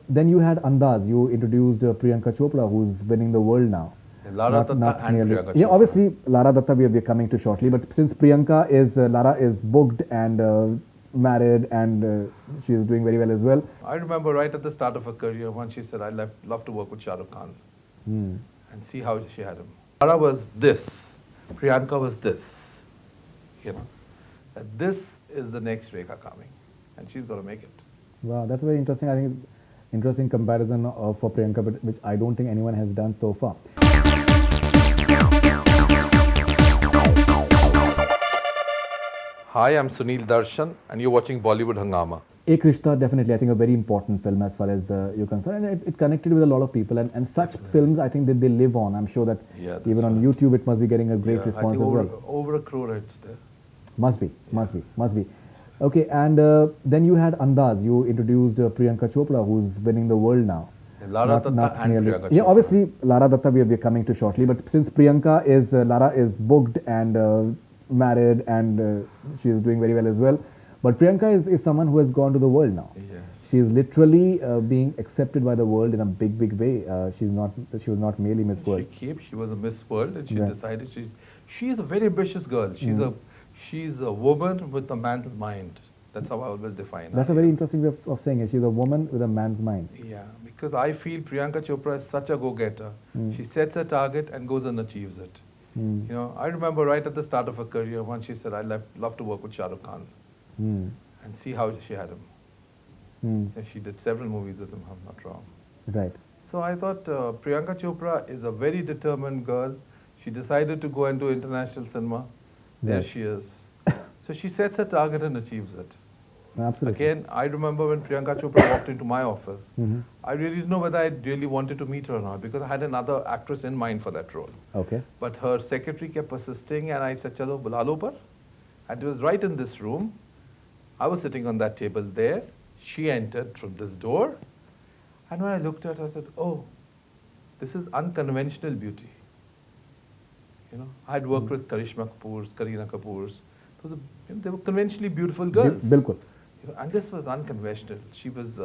Then you had Andaz. You introduced Priyanka Chopra, who's winning the world now. Lara Datta and Priyanka Yeah, Chopra. obviously Lara Datta we're coming to shortly, but since Priyanka is Lara is booked and married and she is doing very well as well. I remember right at the start of her career when she said, I'd love to work with Shah Rukh Khan and see how she had him. Lara was this, Priyanka was this, you know. That this is the next Rekha coming and she's going to make it. Wow, that's very interesting. I think interesting comparison for Priyanka, but which I don't think anyone has done so far. Hi, I'm Sunil Darshan and you're watching Bollywood Hangama. Ek Rishta, definitely, I think a very important film as far as you're concerned, and it connected with a lot of people. And such films, I think that they live on. I'm sure that even on YouTube, it must be getting a great response as well. Over a crore hits there. Must be. Okay, and then you had Andaz. You introduced Priyanka Chopra, who's winning the world now. Lara Datta and Priyanka Chopra. Yeah, obviously Lara Datta we're coming to shortly, but since Priyanka is Lara is booked and married and she is doing very well as well. But Priyanka is someone who has gone to the world now. Yes. She is literally being accepted by the world in a big way. She was not merely Miss World. She was a Miss World and she decided she's a very ambitious girl. She's a woman with a man's mind. That's how I always define her. That's a very interesting way of saying it. She's a woman with a man's mind. Yeah, because I feel Priyanka Chopra is such a go-getter. She sets a target and goes and achieves it. You know, I remember right at the start of her career when she said, I'd love to work with Shah Rukh Khan and see how she had him. Yeah, she did several movies with him, I'm not wrong. Right. So I thought Priyanka Chopra is a very determined girl. She decided to go and do international cinema. There she is. So she sets a target and achieves it. Absolutely. Again, I remember when Priyanka Chopra walked into my office, I really didn't know whether I really wanted to meet her or not because I had another actress in mind for that role. Okay. But her secretary kept persisting and I said, Chalo, bula lo par. And it was right in this room. I was sitting on that table there. She entered from this door. And when I looked at her, I said, oh, this is unconventional beauty. You know, I had worked with Karishma Kapoor's, Kareena Kapoor's. They were conventionally beautiful girls. Bilkul. And this was unconventional. She was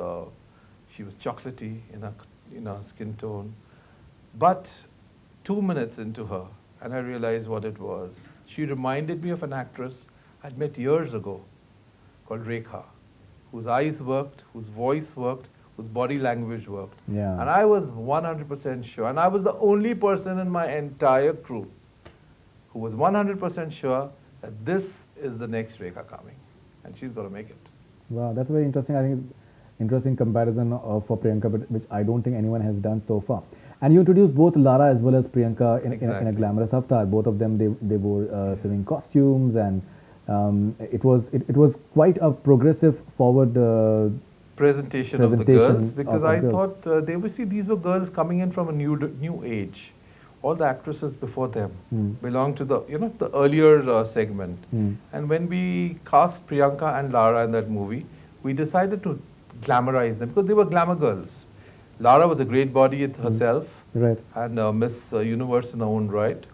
chocolatey in her skin tone. But 2 minutes into her, and I realized what it was. She reminded me of an actress I'd met years ago called Rekha, whose eyes worked, whose voice worked, whose body language worked. Yeah. And I was 100% sure, and I was the only person in my entire crew who was 100% sure that this is the next Rekha coming, and she's going to make it. Wow, that's very interesting. I think interesting comparison for Priyanka, but which I don't think anyone has done so far. And you introduced both Lara as well as Priyanka in a glamorous avatar. Both of them they wore swimming costumes, and it was quite a progressive forward presentation of the girls, because I thought these were girls coming in from a new age. All the actresses before them belonged to the earlier segment. And when we cast Priyanka and Lara in that movie, we decided to glamorize them because they were glamour girls. Lara was a great body herself, right, and Miss Universe in her own right,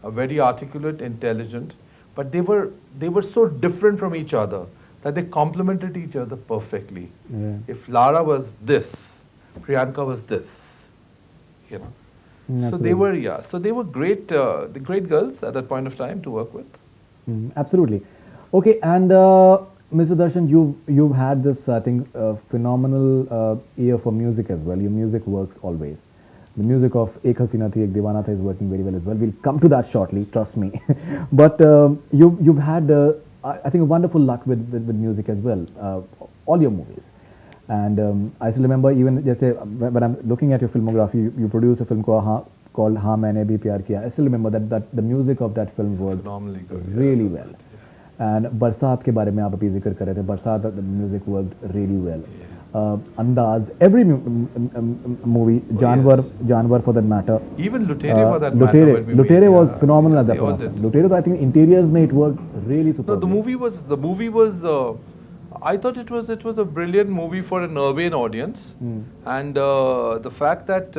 very articulate, intelligent, but they were so different from each other that they complemented each other perfectly. Yeah. If Lara was this, Priyanka was this, you know. So they were great, the great girls at that point of time to work with. Absolutely. Okay, and Mr. Darshan, you've had this, I think, phenomenal ear for music as well. Your music works always. The music of Ek Hasina Thi Ek Deewana Tha is working very well as well. We'll come to that shortly, trust me. But you've had, I think, wonderful luck with music as well. All your movies. And I still remember even when I'm looking at your filmography, you produced a film called Haan Maine Bhi Pyar Kiya. I still remember that the music of that film was phenomenally good, really well. And Barsat ke bare mein aap abhi zikr kar rahe the. Barsat, the music worked really well. Andaz, every movie, Janwar for that matter. Even Lutere for that matter. Lutere was phenomenal at that point. Lutere, I think interiors made it work really super. No, the movie was. I thought it was a brilliant movie for an urban audience, and the fact that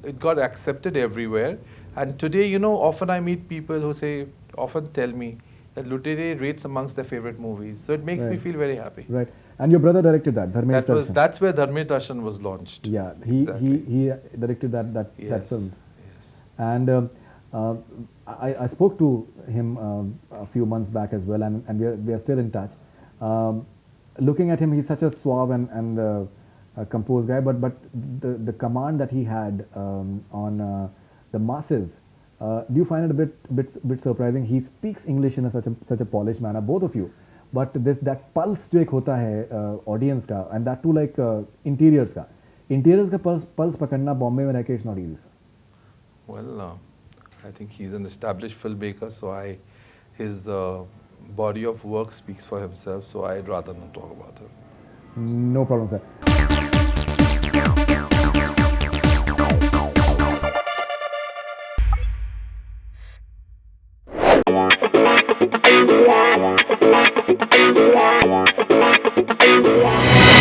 it got accepted everywhere. And today, often I meet people who often tell me that Lutere rates amongst their favorite movies. So it makes me feel very happy. Right. And your brother directed that, Dharmesh Darshan. That's where Dharmesh Darshan was launched. Yeah, Exactly. he directed that Yes. film. Yes. And uh, I spoke to him a few months back as well, and we are still in touch. Looking at him, he's such a suave and a composed guy, but the command that he had on the masses, do you find it a bit surprising? He speaks English in such a polished manner, both of you, but this that pulse जो एक होता है audience का, and that too like interiors का pulse पकड़ना बॉम्बे में रह के it's not easy, sir. Well, I think he's an established filmmaker, so his body of work speaks for himself, so I'd rather not talk about him. No problem, sir. Yeah.